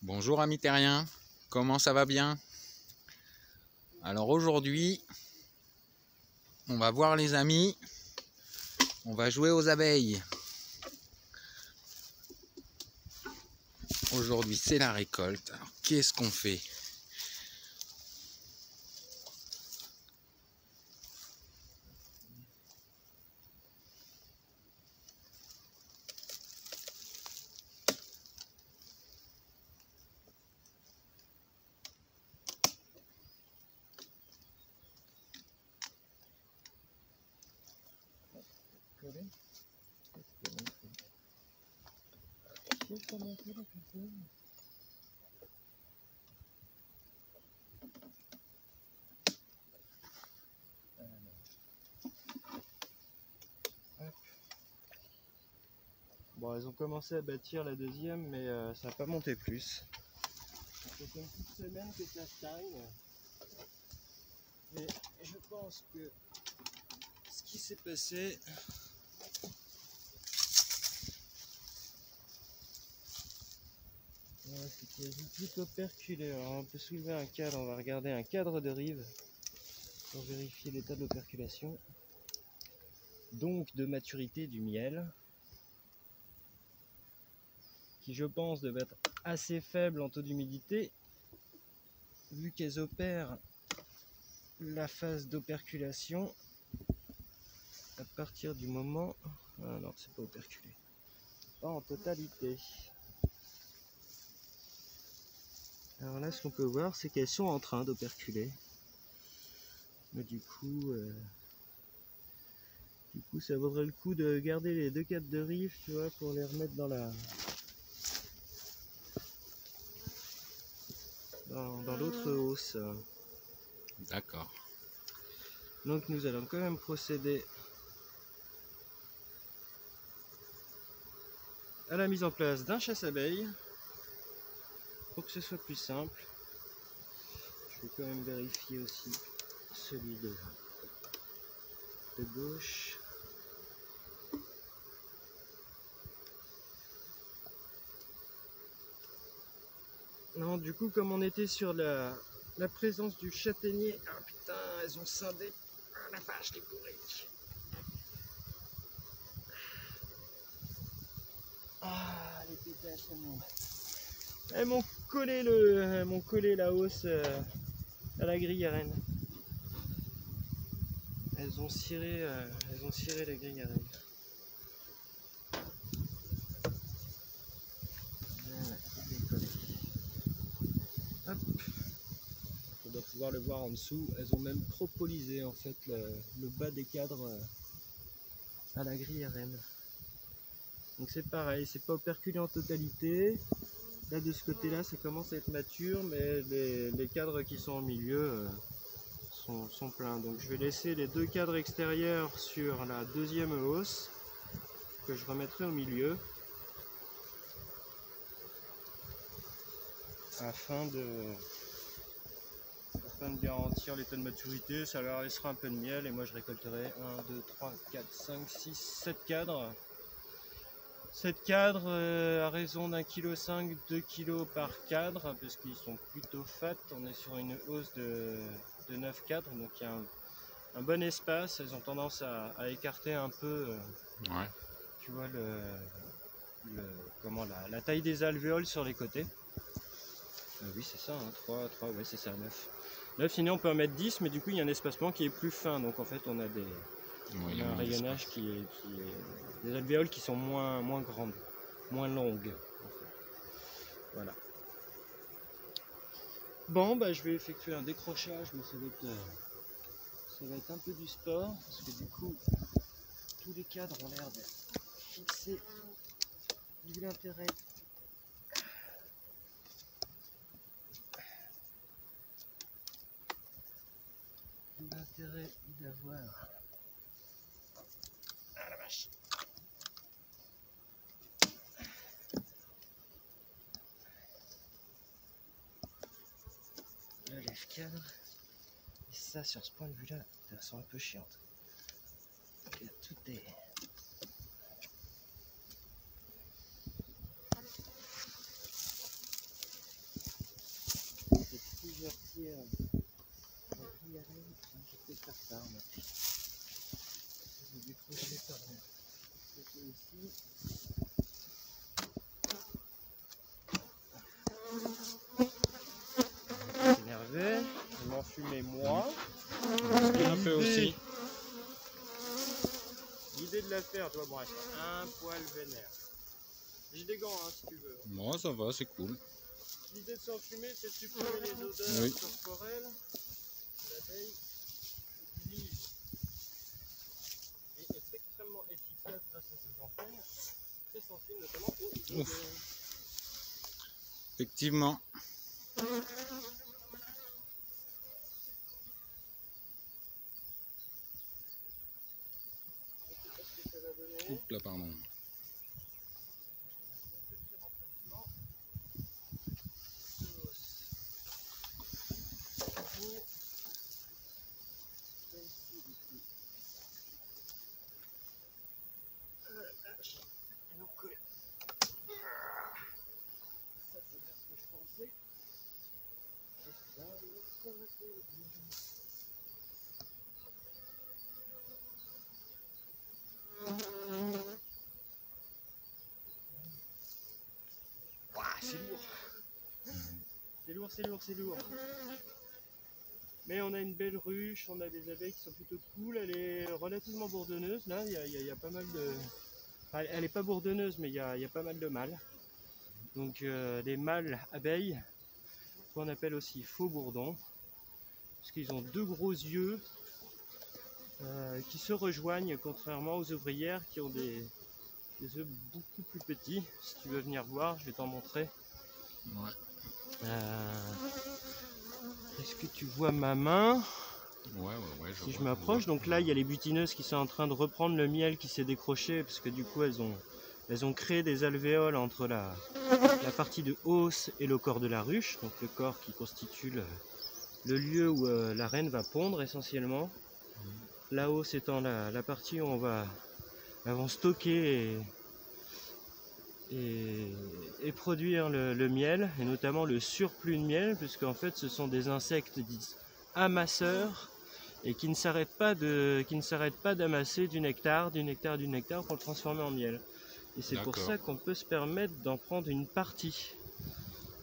Bonjour amis terriens, comment ça va bien? Alors aujourd'hui, on va voir les amis, on va jouer aux abeilles. Aujourd'hui c'est la récolte, alors qu'est-ce qu'on fait? Bon, elles ont commencé à bâtir la deuxième, mais ça n'a pas monté plus. C'est une petite semaine que ça stagne. Mais je pense que ce qui s'est passé, c'est qu'elles ont plutôt perculé. Alors on peut soulever un cadre, on va regarder un cadre de rive pour vérifier l'état de l'operculation. Donc de maturité du miel, qui je pense devait être assez faible en taux d'humidité, vu qu'elles opèrent la phase d'operculation à partir du moment... Ah non, c'est pas operculé. Pas en totalité. Alors là, ce qu'on peut voir, c'est qu'elles sont en train d'operculer. Mais du coup, ça vaudrait le coup de garder les deux cadres de rive, tu vois, pour les remettre dans la... dans l'autre hausse. D'accord. Donc nous allons quand même procéder à la mise en place d'un chasse-abeilles pour que ce soit plus simple. Je vais quand même vérifier aussi celui de gauche. Non, du coup, comme on était sur la présence du châtaignier, ah putain, elles ont scindé. Ah la vache, les bourriques. Ah, les pétasses, elles m'ont collé la hausse à la grille à rennes. Elles ont ciré la grille à rennes. Hop. On doit pouvoir le voir en dessous. Elles ont même propolisé en fait le bas des cadres à la grille à rennes. Donc c'est pareil, c'est pas operculé en totalité. Là de ce côté là ça commence à être mature, mais les cadres qui sont au milieu sont pleins. Donc je vais laisser les deux cadres extérieurs sur la deuxième hausse que je remettrai au milieu afin de garantir l'état de maturité. Ça leur laissera un peu de miel et moi je récolterai 1, 2, 3, 4, 5, 6, 7 cadres. 7 cadres à raison d'1,5 kg, 2 kg par cadre, parce qu'ils sont plutôt fat. On est sur une hausse de 9 cadres, donc il y a un bon espace. Elles ont tendance à écarter un peu, Ouais. tu vois, la taille des alvéoles sur les côtés. Oui, c'est ça, hein, 3, ouais, c'est ça, 9. 9, sinon on peut en mettre 10, mais du coup il y a un espacement qui est plus fin, donc en fait on a un rayonnage qui est des alvéoles qui sont moins grandes, moins longues. En fait. Voilà. Bon, bah je vais effectuer un décrochage, mais ça va être un peu du sport, parce que du coup tous les cadres ont l'air d'être fixés, vu l'intérêt. L'intérêt d'avoir... Ah la vache. Le lève-cadre. Et ça, sur ce point de vue-là, elles sont un peu chiantes. Tout est... décrocher la grille arène. Je vais peut-être faire ça. Je vais décrocher par là. C'était ici. Énervé, je m'en fumais moi. Un peu aussi. L'idée de la faire, toi, bon, elle est un poil vénère. J'ai des gants, hein, si tu veux. Moi, ça va, c'est cool. L'idée de s'enfumer, c'est de supprimer les odeurs corporelles de l'abeille. L'utilise est extrêmement efficace grâce à ses antennes, très sensibles notamment aux odeurs. Effectivement. Oups là, pardon. C'est lourd, c'est lourd. Mais on a une belle ruche, on a des abeilles qui sont plutôt cool. Elle est relativement bourdonneuse. Là, il y a pas mal de... Enfin, elle n'est pas bourdonneuse, mais il y a pas mal de mâles. Donc les mâles abeilles, qu'on appelle aussi faux bourdons, parce qu'ils ont deux gros yeux qui se rejoignent, contrairement aux ouvrières qui ont des œufs beaucoup plus petits. Si tu veux venir voir, je vais t'en montrer. Ouais. Est-ce que tu vois ma main? Ouais, si je m'approche, donc là il y a les butineuses qui sont en train de reprendre le miel qui s'est décroché, parce que du coup elles ont créé des alvéoles entre la partie de hausse et le corps de la ruche, donc le corps qui constitue le lieu où la reine va pondre essentiellement. La hausse étant la partie où elles vont stocker et produire le miel, et notamment le surplus de miel, puisqu'en fait ce sont des insectes dits amasseurs et qui ne s'arrêtent pas d'amasser du nectar pour le transformer en miel. Et c'est pour ça qu'on peut se permettre d'en prendre une partie.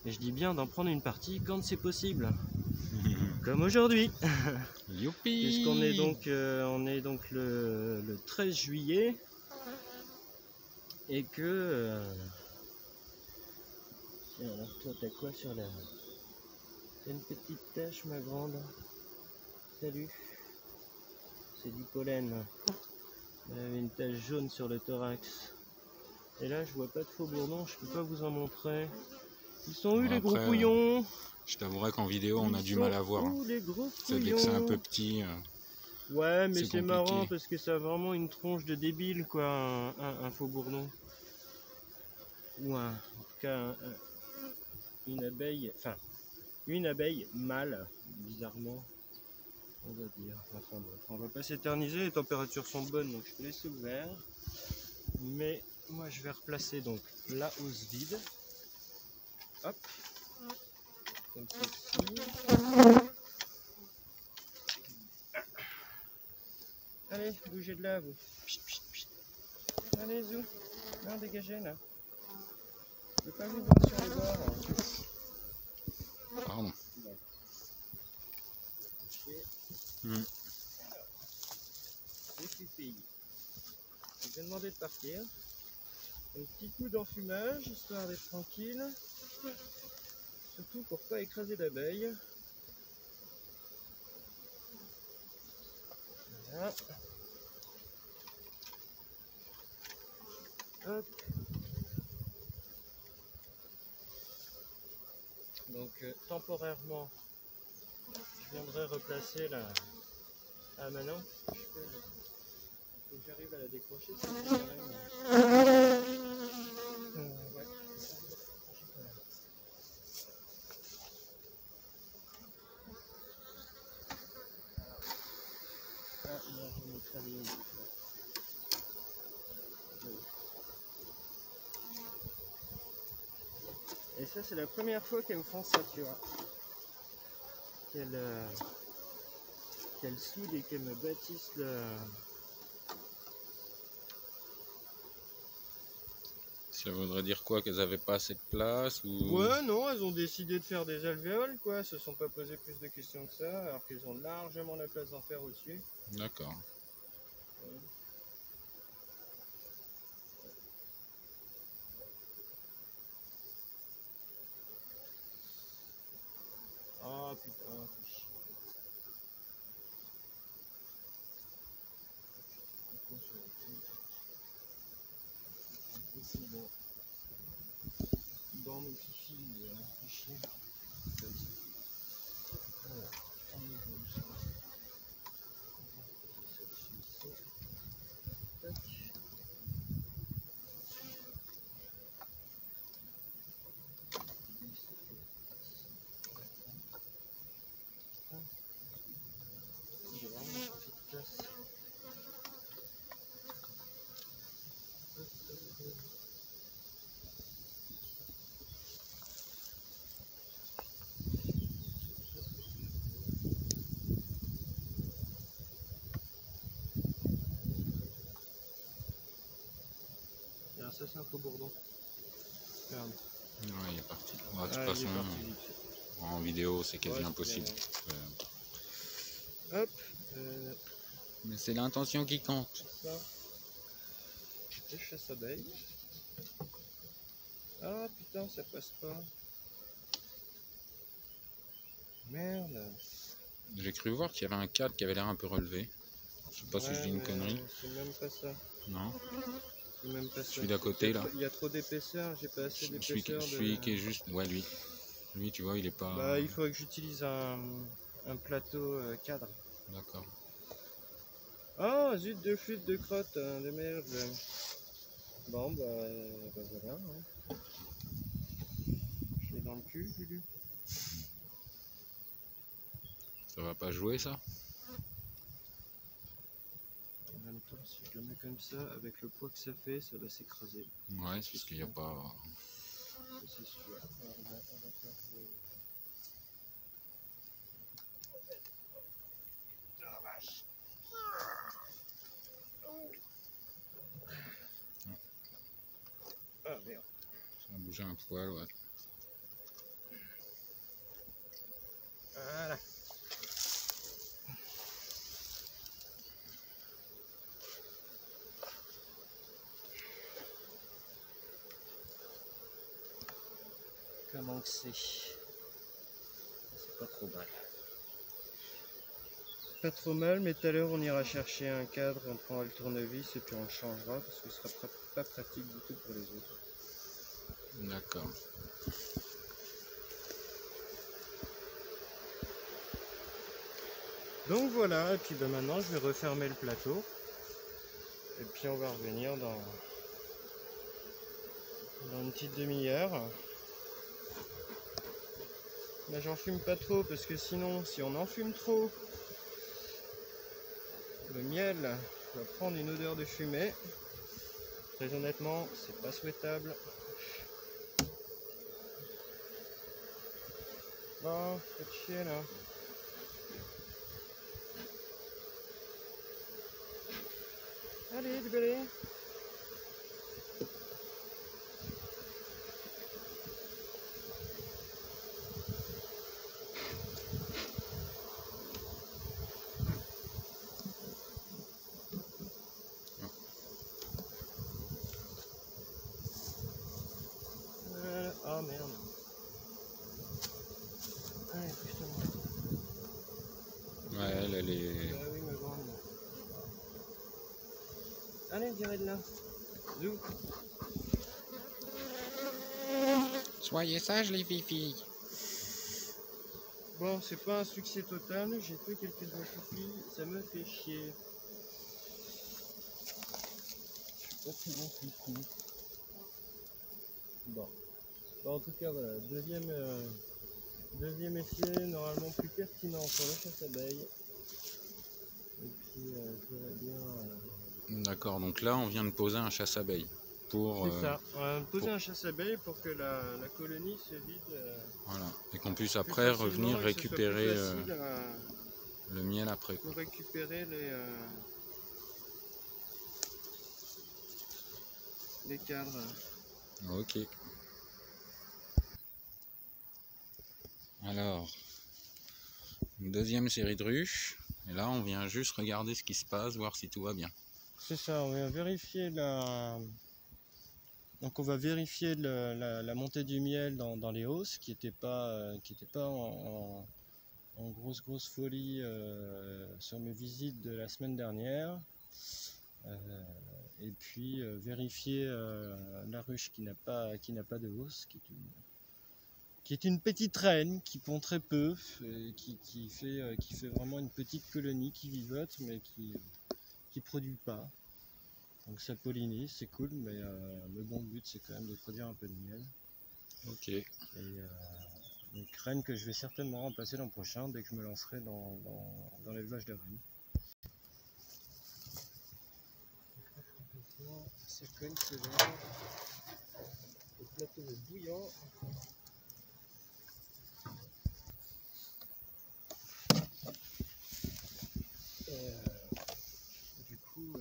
Et je dis bien d'en prendre une partie quand c'est possible. Comme aujourd'hui. Youpi. Puisqu'on est donc, le 13 juillet. Et que... Tiens, alors toi t'as quoi sur la... T'as une petite tache, ma grande. Salut. C'est du pollen. Elle avait une tache jaune sur le thorax. Et là je vois pas de faux bourdons, je peux pas vous en montrer. Ils sont où les gros couillons? Je t'avouerai qu'en vidéo on a du mal à voir. Les gros dès que c'est un peu petit. Ouais, mais c'est marrant parce que ça a vraiment une tronche de débile, quoi, un faux bourdon. Ou en tout cas une abeille, enfin une abeille mâle, bizarrement, on va dire. Enfin bon, on va pas s'éterniser, les températures sont bonnes donc je peux laisser ouvert. Mais moi je vais replacer donc la hausse vide. Hop, comme ceci. Allez, bougez de là, vous. Allez, zou. Non, dégagez là. Je ne peux pas vous voir sur les bords. Pardon. Bon. Les filles. Je vais demander de partir. Un petit coup d'enfumage, histoire d'être tranquille. Surtout pour pas écraser l'abeille. Voilà. Hop. Donc temporairement, je viendrai replacer la... Ah maintenant, faut que j'arrive à la décrocher. Ouais. Ah, non, je vais travailler. Et ça, c'est la première fois qu'elles me font ça, tu vois. qu'elle soude et qu'elle me bâtisse le... Ça voudrait dire quoi? Qu'elles avaient pas assez de place ou... Ouais, non, elles ont décidé de faire des alvéoles, quoi. Elles se sont pas posé plus de questions que ça, alors qu'elles ont largement la place d'en faire au-dessus. D'accord. Ah putain, fais chier. Bon, mon fifi, fais chier. Comme ça. Voilà. On est comme ça. Tac. J'ai vraiment une petite place. Ah, ça c'est un faux bourdon. Regarde. Ouais, il est parti. Ouais, de toute Ah, façon, il est parti vite fait. en vidéo, c'est quasi Ouais, impossible. Hop, Mais c'est l'intention qui compte. ça. Et chasse abeille. Ah putain, ça passe pas. Merde. J'ai cru voir qu'il y avait un cadre qui avait l'air un peu relevé. Je sais pas si je dis une connerie. C'est même pas ça. Non. C'est même pas ça. Celui d'à côté là. Il y a trop d'épaisseur, j'ai pas assez d'épaisseur. Celui qui est juste. Ouais, lui. Lui, tu vois, il est pas. Bah, il faudrait que j'utilise un plateau cadre. D'accord. Ah, zut de flûte de crotte, de merde. Bon, bah voilà. Hein. Je l'ai dans le cul, Lulu. Ça va pas jouer ça? En même temps, si je le mets comme ça, avec le poids que ça fait, ça va s'écraser. Ouais, c'est parce qu'il n'y a pas. Ça, c'est sûr. Alors, on va faire Ah merde. Ça a bougé un poil, ouais. Voilà. Comment que c'est? C'est pas trop mal. Pas trop mal, mais tout à l'heure on ira chercher un cadre, on prendra le tournevis et puis on le changera parce que ce sera pas pratique du tout pour les autres. D'accord. Donc voilà, et puis maintenant je vais refermer le plateau. Et puis on va revenir dans une petite demi-heure. Mais j'en fume pas trop parce que sinon, si on en fume trop, le miel va prendre une odeur de fumée. Très honnêtement, c'est pas souhaitable. Bon, faites chier là. Allez, libérez. Oh merde. Allez, putain. Ouais, elle est. Ah oui, ma grande. Allez, tirez de là. Zou. Soyez sages, les filles. Bon, c'est pas un succès total, j'ai fait quelques enchoupies, ça me fait chier. Je suis pas très bon sur le coup. Bon. En tout cas, voilà, deuxième essai, normalement plus pertinent sur le chasse-abeille. Et puis, je verrai bien... D'accord, donc là, on vient de poser un chasse-abeille. pour... C'est ça, on va poser un chasse-abeilles pour que la colonie se vide voilà. Et qu'on puisse plus après facilement revenir et que ce soit plus récupérer facile le miel après, quoi. pour récupérer les cadres. Ok. Alors, une deuxième série de ruches. Et là, on vient juste regarder ce qui se passe, voir si tout va bien. C'est ça, on va vérifier donc on va vérifier la montée du miel dans les hausses qui n'était pas en grosse folie sur mes visites de la semaine dernière. Et puis vérifier la ruche qui n'a pas de hausse, qui est une petite reine qui pond très peu, qui fait vraiment une petite colonie qui vivote mais qui produit pas. Donc ça pollinise, c'est cool, mais le bon but c'est quand même de produire un peu de miel. Ok. Et une reine que je vais certainement remplacer l'an prochain dès que je me lancerai dans l'élevage de rennes. Ça cogne sévère. Le plateau est bouillant. Du coup,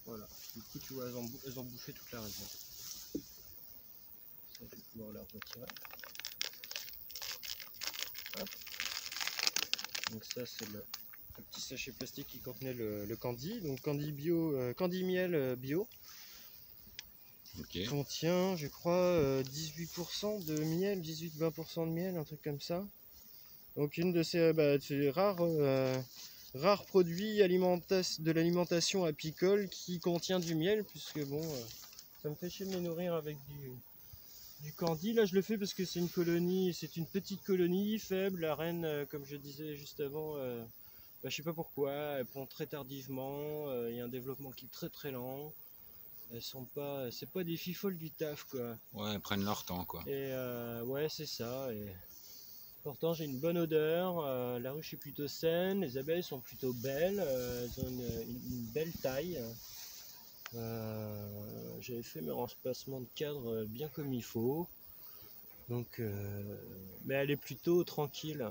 voilà. Du coup, tu vois, elles ont bouffé toute la région. Ça, je vais pouvoir les retirer. Hop. Donc ça, c'est le petit sachet plastique qui contenait le candy. Donc candy bio, candy miel bio. Ok. Contient, je crois, 18% de miel, 18-20% de miel, un truc comme ça. Donc une de ces, rares produits de l'alimentation apicole qui contient du miel, puisque bon, ça me fait chier de me nourrir avec du candy. Là je le fais parce que c'est une colonie, c'est une petite colonie faible. La reine, comme je disais juste avant, je sais pas pourquoi, elle pond très tardivement, il y a un développement qui est très très lent. Elles sont pas, c'est pas des fifoles du taf quoi. Ouais, elles prennent leur temps, quoi. Et ouais, c'est ça. Et pourtant j'ai une bonne odeur, la ruche est plutôt saine, les abeilles sont plutôt belles, elles ont une belle taille. J'avais fait mes remplacements de cadre bien comme il faut. Donc, mais elle est plutôt tranquille.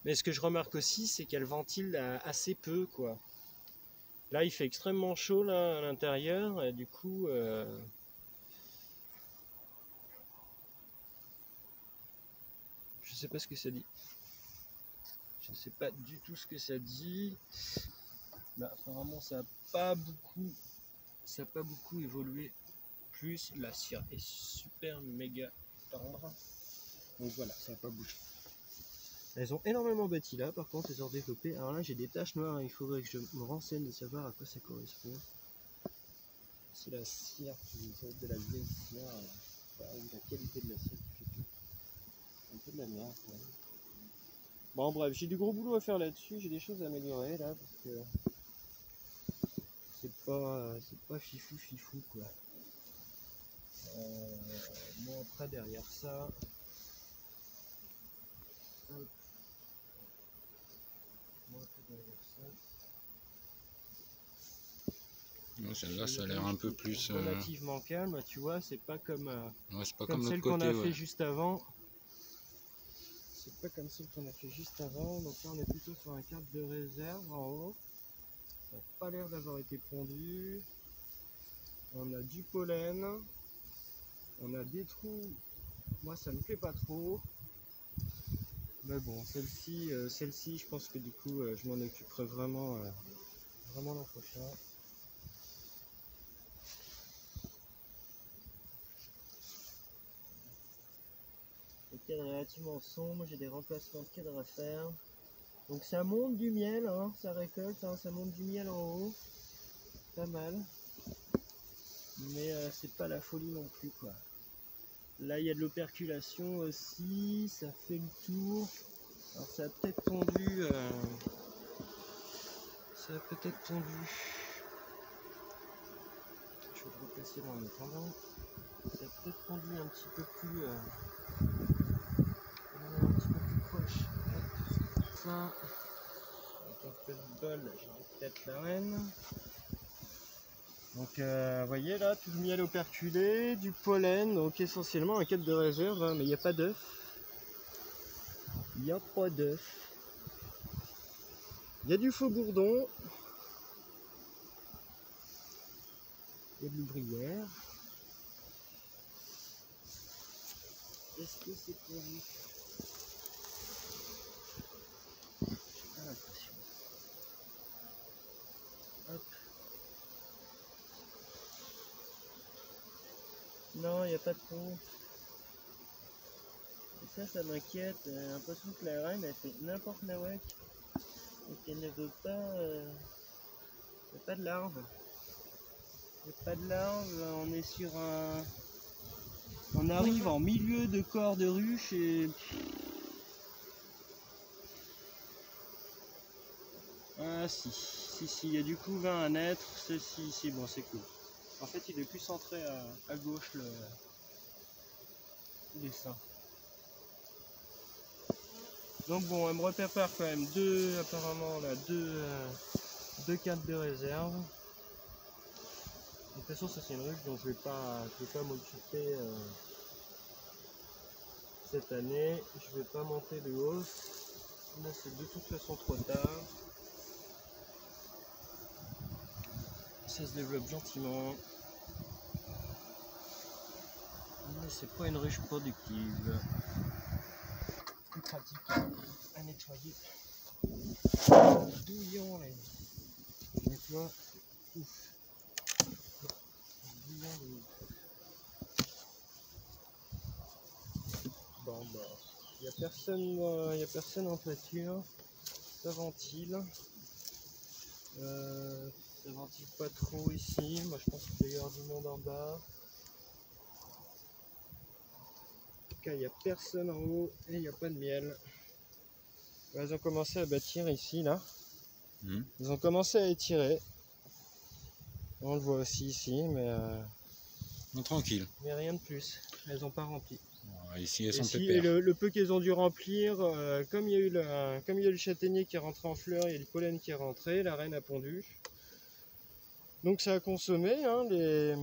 Mais ce que je remarque aussi, c'est qu'elle ventile assez peu quoi. Là, il fait extrêmement chaud là à l'intérieur et du coup, je sais pas ce que ça dit. Je sais pas du tout ce que ça dit. Là, apparemment, ça n'a pas beaucoup évolué. Plus la cire est super méga tendre. Donc voilà, ça n'a pas bougé. Elles ont énormément bâti là, par contre, elles ont développé. Alors là, j'ai des taches noires, il faudrait que je me renseigne de savoir à quoi ça correspond. C'est la cire, ça va être de la vieille cire, ou la qualité de la cire qui fait tout. Un peu de la merde. Ouais. Bon, bref, j'ai du gros boulot à faire là-dessus, j'ai des choses à améliorer là, parce que c'est pas fifou quoi. Bon, après, derrière ça. Hop. Ouais, celle-là, ça a l'air un peu plus... relativement calme, tu vois, c'est pas comme, Ouais, c'est pas comme comme l'autre celle qu'on côté, a ouais. fait juste avant. C'est pas comme celle qu'on a fait juste avant, donc là on est plutôt sur un cadre de réserve en haut. Ça n'a pas l'air d'avoir été pondu. On a du pollen. On a des trous. Moi ça me plaît pas trop. Mais bon, celle-ci, je pense que du coup je m'en occuperai vraiment l'an prochain. Le cadre est relativement sombre, j'ai des remplacements de cadre à faire. Donc ça monte du miel, hein, ça récolte, hein, ça monte du miel en haut. Pas mal. Mais c'est pas la folie non plus quoi. Là il y a de l'operculation aussi, ça fait le tour. Alors ça a peut-être pondu. Ça a peut-être pondu. Je vais le replacer dans le pendant. Ça a peut-être pondu un petit peu plus. Un petit peu plus proche. Hop, ça. Avec un peu de bol, j'aurai peut-être la reine. Donc vous voyez là, tout le miel operculé, du pollen, donc essentiellement un cadre de réserve, hein, mais il n'y a pas d'œuf. Il n'y a pas d'œuf. Il y a du faux bourdon. Il y a de l'ouvrière. Est-ce que c'est pourri? J'ai pas l'impression. Hop. Non, il n'y a pas de pompe. Et ça m'inquiète. J'ai l'impression que la reine, elle fait n'importe nawak. Et qu'elle ne veut pas... il n'y a pas de larves. Il n'y a pas de larves. On est sur un... On arrive en milieu de corps de ruche et... Ah si, il y a du couvain à naître. Ceci, ici, bon c'est cool. En fait, il est plus centré à gauche le dessin. Donc bon, elle me prépare quand même apparemment là, deux cartes de réserve. De toute façon, ça c'est une ruche dont je vais pas m'occuper cette année. Je vais pas monter de hausse. Là, c'est de toute façon trop tard. Ça se développe gentiment. Mais c'est pas une ruche productive. Plus pratique à nettoyer. Douillon là. Je nettoie. Ouf. Douillon de ouf. Bon bah. Il n'y a personne en toiture. Ça ventile. Ça ventile pas trop ici. Moi je pense qu'il va y avoir du monde en bas. Il n'y a personne en haut et il n'y a pas de miel. Ils ont commencé à bâtir ici, là. Ils ont commencé à étirer. On le voit aussi ici, mais... tranquille. Mais rien de plus. Elles n'ont pas rempli. Ici, elles sont et pépères. le peu qu'elles ont dû remplir, comme il y a eu le châtaignier qui est rentré en fleurs, il y a le pollen qui est rentré, la reine a pondu. Donc ça a consommé, hein, les...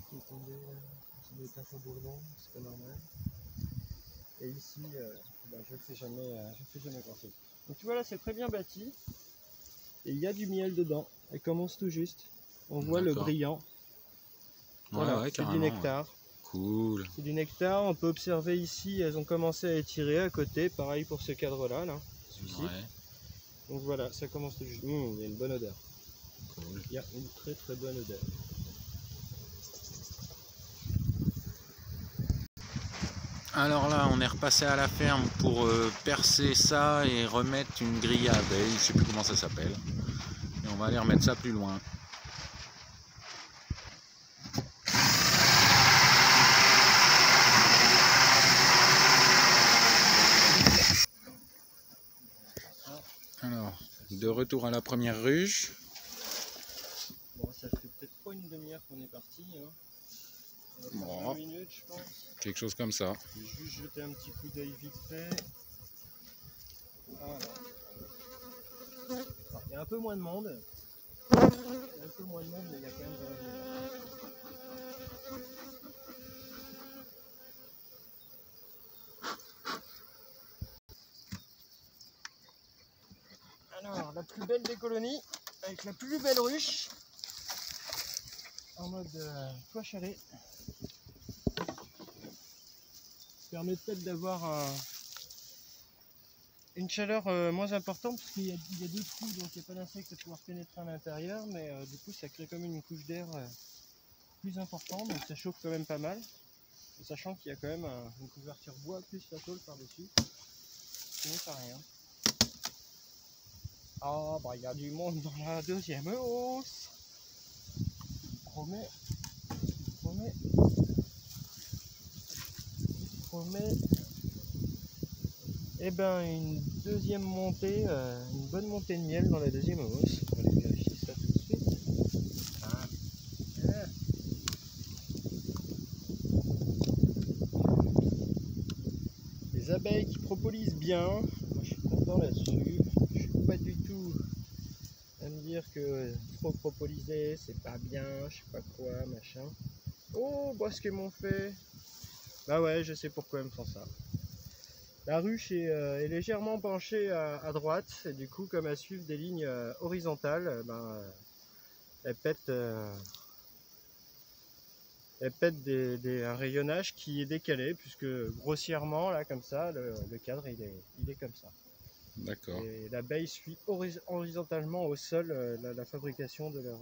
Qui est tombé là, ça doit être un faux bourdon, c'est pas normal. Et ici, je fais jamais grand chose. Donc tu vois là, c'est très bien bâti. Et il y a du miel dedans. Elle commence tout juste. On voit le brillant. Voilà, ouais, c'est du nectar. Ouais. Cool. C'est du nectar. On peut observer ici, elles ont commencé à étirer à côté. Pareil pour ce cadre-là, là, celui-ci. Ouais. Donc voilà, ça commence tout juste. Il y a une bonne odeur. Cool. Il y a une très très bonne odeur. Alors là, on est repassé à la ferme pour percer ça et remettre une grille à abeilles, je sais plus comment ça s'appelle. Et on va aller remettre ça plus loin. Alors, de retour à la première ruche. Bon, ça fait peut-être pas une demi-heure qu'on est parti. Hein. Bon, 20 minutes, je pense. quelque chose comme ça. Je vais juste jeter un petit coup d'œil vite fait. Voilà. Alors, il y a un peu moins de monde. Mais il y a quand même de Alors, la plus belle des colonies, avec la plus belle ruche, en mode toit chalet. Permet peut-être d'avoir une chaleur moins importante parce qu'il y a deux trous, donc il n'y a pas d'insectes à pouvoir pénétrer à l'intérieur, mais du coup ça crée quand même une couche d'air plus importante, donc ça chauffe quand même pas mal, et sachant qu'il y a quand même une couverture bois plus la tôle par-dessus, ce n'est pas rien. Ah bah il y a du monde dans la deuxième hausse. Promet. Et ben une deuxième montée, une bonne montée de miel dans la deuxième hausse. On va aller vérifier ça tout de suite. les abeilles qui propolisent bien. Moi, je suis content là-dessus. Je suis pas du tout à me dire que trop propoliser, c'est pas bien, je sais pas quoi, machin. Oh, bah ce qu'ils m'ont fait. Bah ouais, je sais pourquoi ils me font ça. La ruche est légèrement penchée à droite, et du coup, comme elle suit des lignes horizontales, elle pète, un rayonnage qui est décalé, puisque grossièrement, là, comme ça, le cadre, il est comme ça. D'accord. Et l'abeille suit horizontalement au sol la fabrication de leur...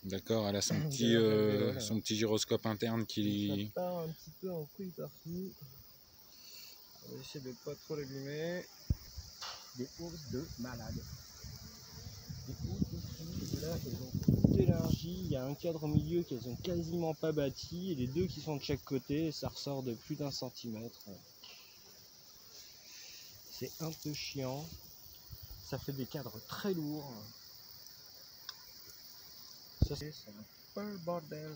D'accord, elle a de leur alvéole. son petit gyroscope interne Ça qui... part un petit peu en couille partout. On va essayer de pas trop l'allumer. Des hausses de malade. Des hausses de fou. Là, elles ont tout élargi. Il y a un cadre au milieu qu'elles ont quasiment pas bâti. Et les deux qui sont de chaque côté, ça ressort de plus d'1 centimètre. C'est un peu chiant. Ça fait des cadres très lourds. Ça, c'est un peu le bordel.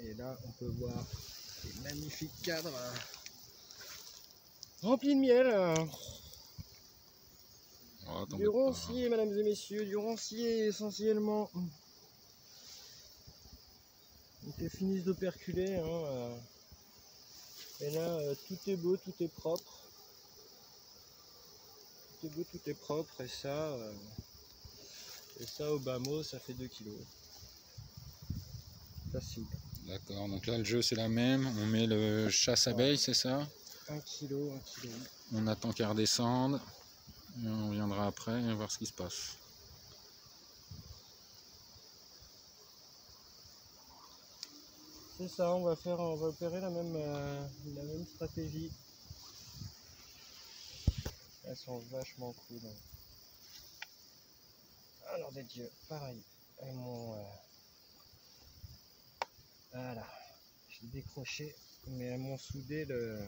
Et là, on peut voir ces magnifiques cadres remplis de miel. Oh, Du roncier, mesdames et messieurs, du roncier essentiellement. Donc elles finissent d'operculer. Et là, tout est beau, tout est propre. Tout est beau, tout est propre. Et ça au bas mot, ça fait 2 kilos. Facile. d'accord, donc là le jeu c'est la même, on met le chasse-abeille, c'est ça? 1 kilo, 1 kilo. On attend qu'elle redescende, et on reviendra après et voir ce qui se passe. C'est ça, on va opérer la même stratégie. Elles sont vachement cool. Alors des dieux, pareil. Elles m'ont... Voilà. Je l'ai décroché, mais elles m'ont soudé le...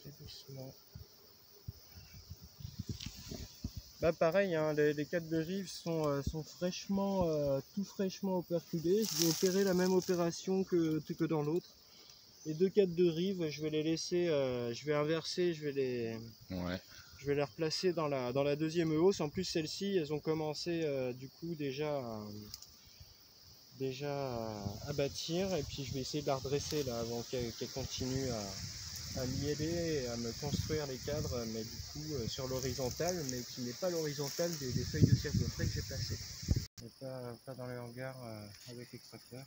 Très doucement. Bah pareil, hein, les cadres de rive sont fraîchement, tout fraîchement operculés. Je vais opérer la même opération que dans l'autre. Les 2 cadres de rive, je vais les laisser, je vais inverser, je vais les replacer dans la deuxième hausse. En plus, celles-ci, elles ont commencé du coup déjà à bâtir. Et puis je vais essayer de la redresser là avant qu'elle continue à mieler et à me construire les cadres, mais du coup sur l'horizontale, mais qui n'est pas l'horizontale des feuilles de circonflexe que j'ai placées. Et pas dans les hangars avec l'extracteur.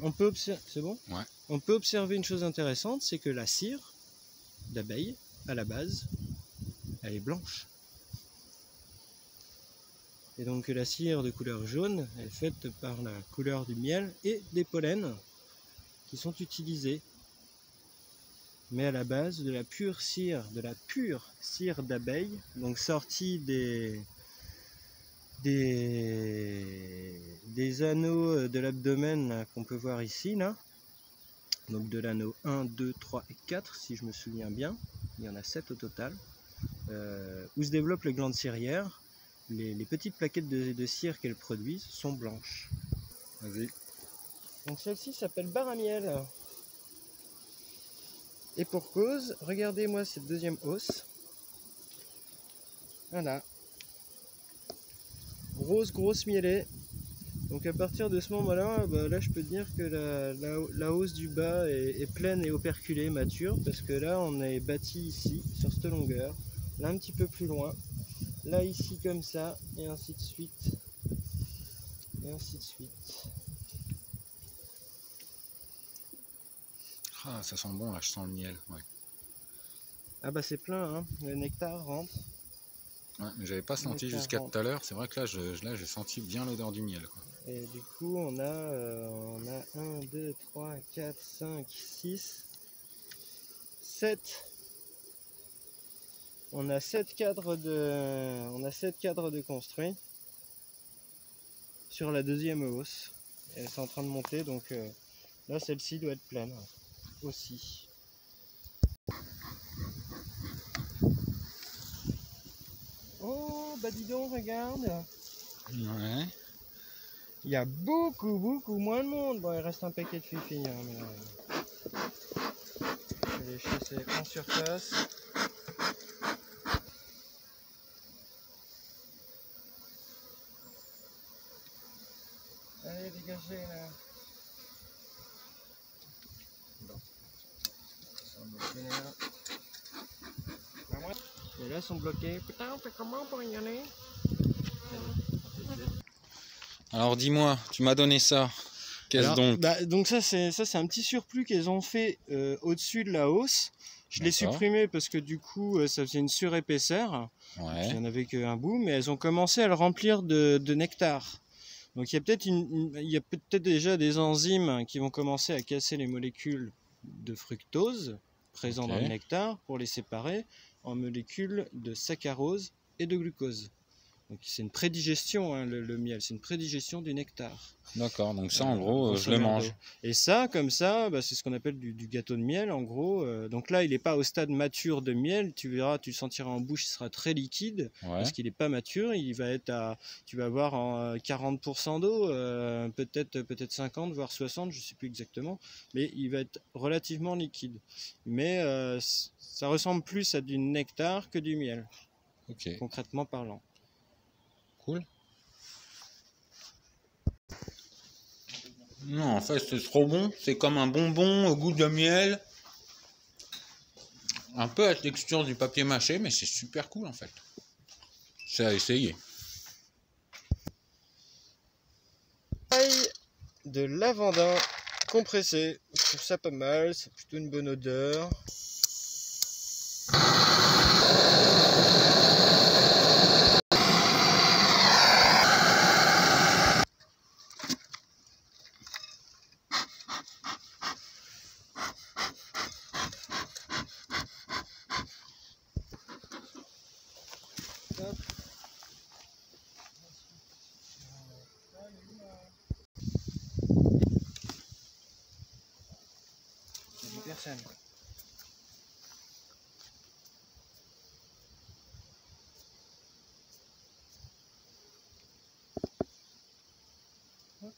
On peut observer, c'est bon ? Ouais. On peut observer une chose intéressante, c'est que la cire d'abeille, à la base, elle est blanche. Et donc la cire de couleur jaune est faite par la couleur du miel et des pollens qui sont utilisés. Mais à la base de la pure cire d'abeille, donc sortie des anneaux de l'abdomen qu'on peut voir ici, là. Donc de l'anneau 1, 2, 3 et 4, si je me souviens bien. Il y en a 7 au total. Où se développent les glandes cirières. Les petites plaquettes de cire qu'elles produisent sont blanches. Vas-y. Donc celle-ci s'appelle bar à miel. Et pour cause, regardez-moi cette deuxième hausse. Voilà. Grosse mielée. Donc à partir de ce moment-là, là je peux dire que la hausse du bas est pleine et operculée, mature, parce que là on est bâti ici, sur cette longueur, là un petit peu plus loin, là ici comme ça, et ainsi de suite. Et ainsi de suite. Ah, ça sent bon là, je sens le miel. Ouais. Ah bah c'est plein, hein. Le nectar rentre. Ouais, mais j'avais pas senti jusqu'à tout à l'heure, c'est vrai que là j'ai senti bien l'odeur du miel, quoi. Et du coup on a 1, 2, 3, 4, 5, 6, 7. On a 7 cadres de construits sur la deuxième hausse. Elles sont en train de monter, donc là celle-ci doit être pleine aussi. Oh bah dis donc, regarde. Ouais. Il y a beaucoup moins de monde. Bon, il reste un paquet de filles, hein, mais je vais les chasser en surface. Allez, dégagez là. Bon. Et là, ils sont bloqués. Putain, on fait comment pour y aller? Alors dis-moi, tu m'as donné ça. Qu'est-ce donc? Donc ça c'est un petit surplus qu'elles ont fait au-dessus de la hausse. Je l'ai supprimé parce que du coup ça faisait une surépaisseur. Ouais. Il n'y en avait qu'un bout, mais elles ont commencé à le remplir de nectar. Donc il y a peut-être déjà des enzymes qui vont commencer à casser les molécules de fructose présentes dans le nectar pour les séparer en molécules de saccharose et de glucose. Donc c'est une prédigestion, hein, le miel, c'est une prédigestion du nectar. D'accord, donc ça en gros je le mange. Et ça, comme ça, c'est ce qu'on appelle du gâteau de miel en gros. Donc là il n'est pas au stade mature de miel, tu verras, tu le sentiras en bouche, il sera très liquide, parce qu'il n'est pas mature, il va être tu vas avoir en 40% d'eau, peut-être 50, voire 60, je ne sais plus exactement, mais il va être relativement liquide. Mais ça ressemble plus à du nectar que du miel, concrètement parlant. Cool. Non, en fait, c'est trop bon. C'est comme un bonbon au goût de miel. Un peu à la texture du papier mâché, mais c'est super cool en fait. C'est à essayer. De lavandin compressé. Je trouve ça pas mal. C'est plutôt une bonne odeur. Personne. Hop.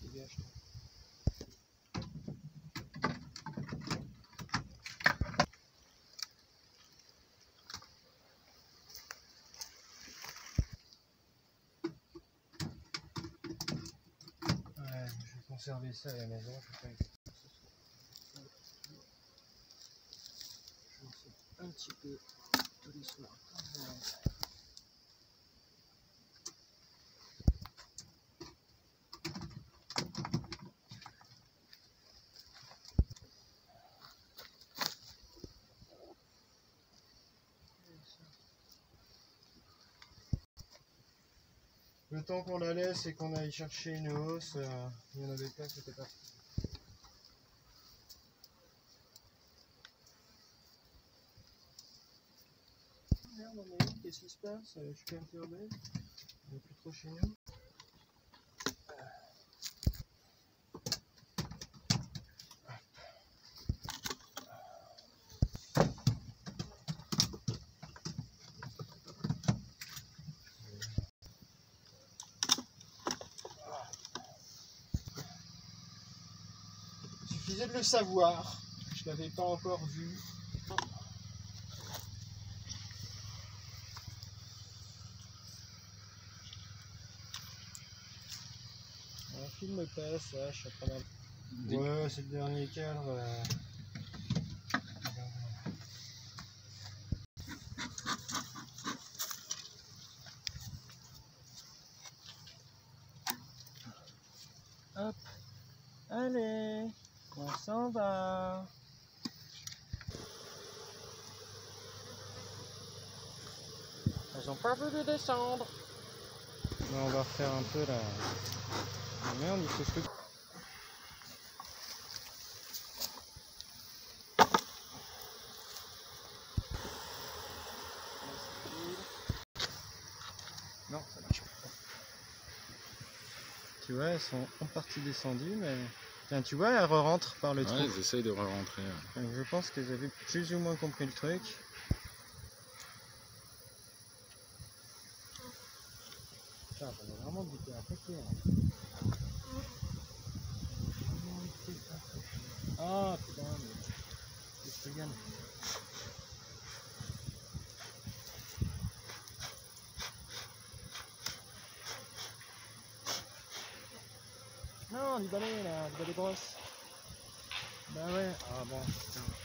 Dégage. Ouais, je vais conserver ça à la maison. Un petit peu tous les soirs. Le temps qu'on la laisse et qu'on aille chercher une hausse, il y en avait plein qui étaient partis. Merde, on est où? Qu'est-ce qui se passe? Je suis perturbé. On n'est plus trop chez nous. Il suffisait de le savoir. Je l'avais pas encore vu. Un film me passe, là, je suis en train d'un... Ouais, c'est le dernier cadre. Hop, allez, on s'en va. Elles ont pas voulu descendre. Là, on va refaire un peu la... Oh merde, il faut que... Non, ça marche pas. Tu vois, elles sont en partie descendues, mais... Tiens, tu vois, elles re-rentrent par le trou. Ouais, j'essaye de re-rentrer. Donc, je pense qu'elles avaient plus ou moins compris le truc. Putain, j'en ai vraiment attaquer. Ah putain, mais qu'est-ce que gagne. Non, du balai là, du balai grosse. Bah ouais, ah bon, putain.